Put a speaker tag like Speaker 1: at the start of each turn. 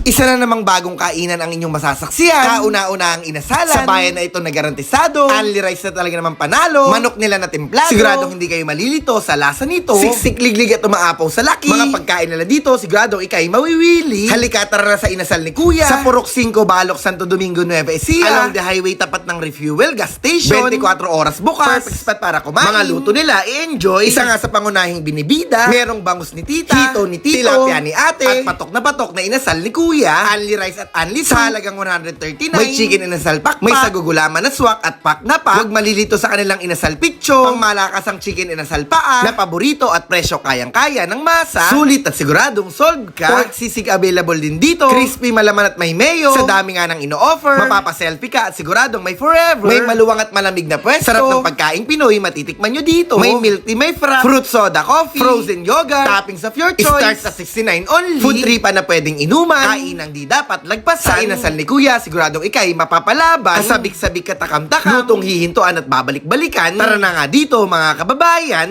Speaker 1: Isa na namang bagong kainan ang inyong masasaksiyan. Kauna-una ang inasalan. Sa bayan na ito na garantisado. Only rice na talaga naman panalo. Manok nila na templado. Siguradong hindi kayo malilito sa lasa nito. Siksik, liglig at umaapaw sa laki. Mga pagkain nila dito, siguradong ikay mawiwili. Halika, tara na sa inasal ni Kuya. Sa Purok 5, Balok, Santo Domingo, Nueva Ecija. Along the highway tapat ng refuel gas station. 24 oras bukas. Perfect spot para kumain. Mga luto nila, i-enjoy. Isa nga sa pangunahing binibida. Merong bangus ni tita. Hito ni tito. Tilapia ni ate. At patok na patok na inasal ni Kuya. Only rice at only soup. Sa halagang 139. May chicken inasal pakpak. May sagugulaman na swak at pak na pak. Huwag malilito sa kanilang inasal picture. Pang malakas ang chicken inasal paa. Na paborito at presyo kayang-kaya ng masa. Sulit at siguradong solve ka. Pork sisig available din dito. Crispy, malaman at may mayo. Sa dami nga ng ino-offer. Mapapa-selfie ka at siguradong may forever. May maluwang at malamig na pwesto. Sarap ng pagkaing Pinoy, matitikman nyo dito. May milk tea, may frap, fruit soda, coffee, frozen yogurt, toppings of your choice. Starts at 69 only. Food trip pa na pwedeng inuman. Kainang di dapat lagpasan. Sa inasal ni Kuya, siguradong ikay mapapalaban. Kasabik-sabik katakam-takam. Lutong hihintuan at babalik-balikan. Tara na nga dito mga kababayan.